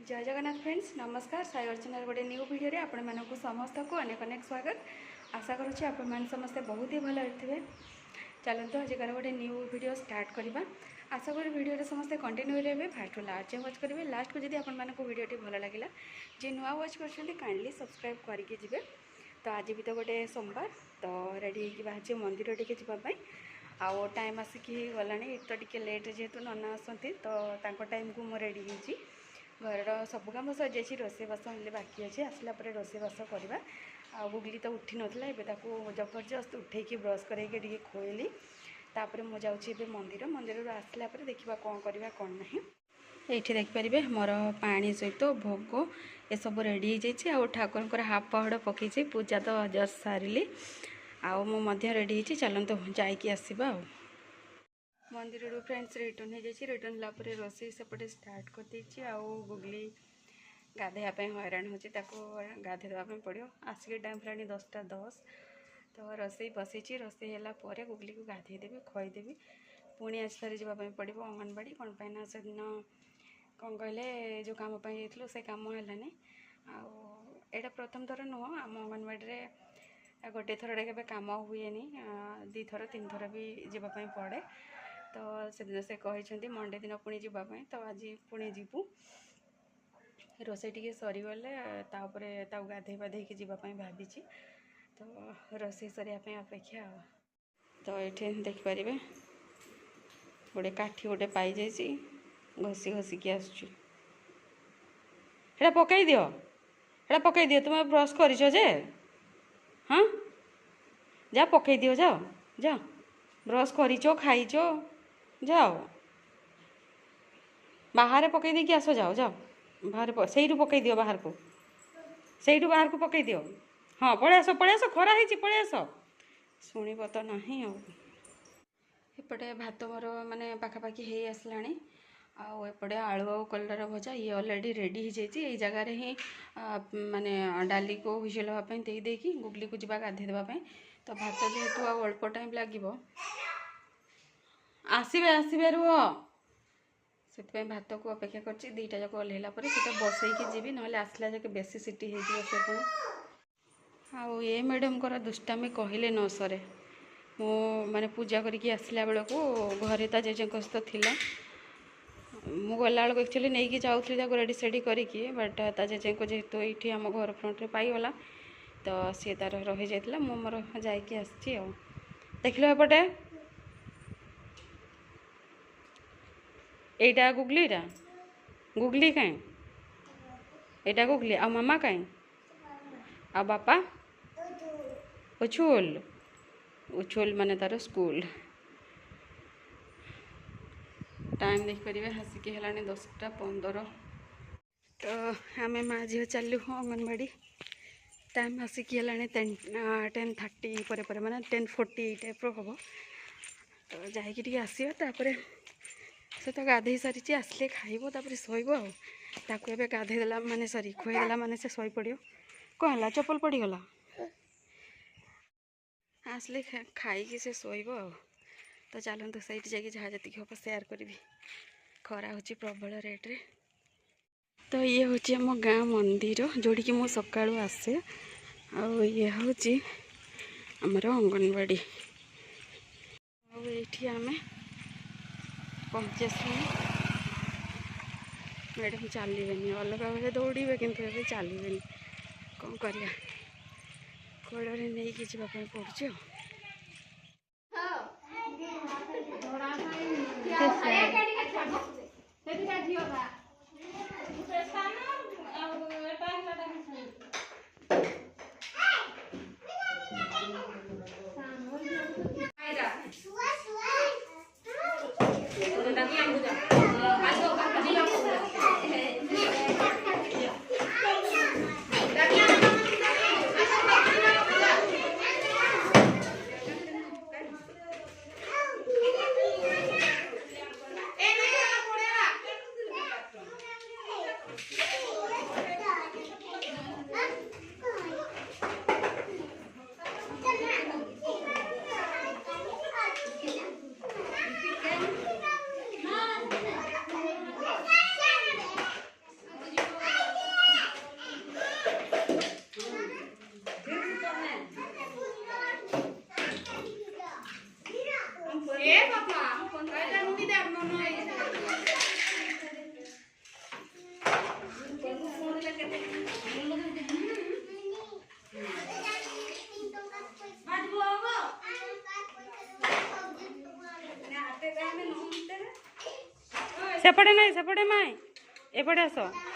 जय जगन्नाथ फ्रेंड्स नमस्कार साई अर्चना गोटे न्यू वीडियो रे आपण मानक समस्त को अनेक अनेक स्वागत आशा करुँच आपण समस्ते बहुत ही भल थे। चलते आज गोटे न्यू वीडियो स्टार्ट करवा आशा करी वीडियो समस्ते कंटिन्यू रहे फास्ट लास्ट वाच करेंगे लास्ट को जब आपको वीडियो भल लगे जी नुआ वाच कर काइंडली सब्सक्राइब करके जिवे। तो आज भी तो गोटे सोमवार तो रेडी हो बाहर मंदिर टे जावाई आउ टाइम आसिक गला तो टे लेट जेहेतु नना आसती तो टाइम को मुझे रेडी हो घर सब कम सर जाइए रोषेबास हेल्ले बाकी अच्छे आसला रोषेबास करवा आ गुगली तो उठी नाला एवं जबरदस्त उठेकी ब्रश करके खोली तापर मुझे जाऊँगी मंदिर मंदिर आसला देखा कौन करवा कौन ना ये देखिपारे मोर पानी सहित भोग ये सब रेडी हो जाए ठाकुर हाफ पहाड़ पकई पूजा तो जस्ट सारे आउ रेडी हो चलते जाकि आसवा मंदिर फ्रेंड्स रिटर्न हो जाए रिटर्न होगा रोषे सेपटे स्टार्ट कर देती आउ गुगली गाधेवाई हैरान हो गाधे देवाई पड़ो आसिक टाइम है 10:10 तो रोषे बसई रोषे है गुगली को गाधेदेवी खुईदेवी पुणी आज थे जावाई पड़ो अंगनवाड़ी कौन पाइना से दिन कौन कहले जो कम जाइए से कम है आईटा प्रथम थर नुह आम अंगनवाड़ी गोटे थर के कम हुए दी थर 3 थर भी जावाई पड़े तो से कहते मंडे दिन पुणी जावाई तो आज पुणी जीवु रोषे टी सरीगले गाधे पाधे जावाई भावी तो रोषे सरियापी अपेक्षा तो ये देखिपारे गोटे काठी गोटे पाई जाइए घसी घसिकी आसुची पकई दियो तुम ब्रश कर हाँ जा पकई दियो जाओ जा ब्रश कर खाइच जाओ बाहर पकई देकी आस जाओ जाओ बाहर से पकई दियो बाहर को से बाहर को पकई दियो हाँ पड़े आस खरा है पड़े आस शुणव तो ना एपटे भात मोर माने पाखापाखि हो आसला आउपटे आलू आउ कलर भजा ये ऑलरेडी रेडी हो जाए जगार ही माने डाली को हुइसेल हाँपाई देदेकी गुगली को जा गाधे देवाई तो भात जेहेतु अल्प टाइम लगे आसबे आसबे रुह से भात को अपेक्षा कर दीटा जाक ओल्ला बसईकी जीवी ना आसला जाके बेसी सीटी हो से पुणी आउ ये मैडम को दुष्टामी कहले न सरे मो माने पूजा करके आसला बेल को घरे ता जेजे सहित थिला मु गला बेलू एक्चुअली नहीं कि जाऊँगी रेडी सेडी करके बट ता जेजे को जेहेतु ये आम घर फ्रंट पाईगला तो सी तार रही जाता मु मोर जाकि आसी देख लो एपटे एटा गुगलीटा गुगली कहीं एटा गुगली आ मामा कहीं आ बापा उछुल उछुल माने तार स्कूल टाइम देखिपारे हासिकी है 10:15 तो आम माँ झील चलू अंगनवाड़ी टाइम आसिकी है 10:30 पर माने 10:40 टाइप हम तो जाकि आसपर से तो गाधे सारी आसले खाइब शोब आक गाधेदेला माने सरी खुएदेला माने से शई पड़ो कौन है चप्पल पड़गला आसले खाई से शोब तो चलते सही जाकि जहाँ जी हम सेयार करी खरा हो प्रबल रेट्रे तो ये हूँ आम गाँ मंदिर जोड़ी कि मु सका आसे ये हूँ आमर अंगनवाड़ी आठी आम पहुँचे मैडम चलवे अलग बेले दौड़े कि चलवे कौन कर कोड़े नहीं कि जावाई पड़ुच सेपटे नहीं सेपटे माई एपटे आस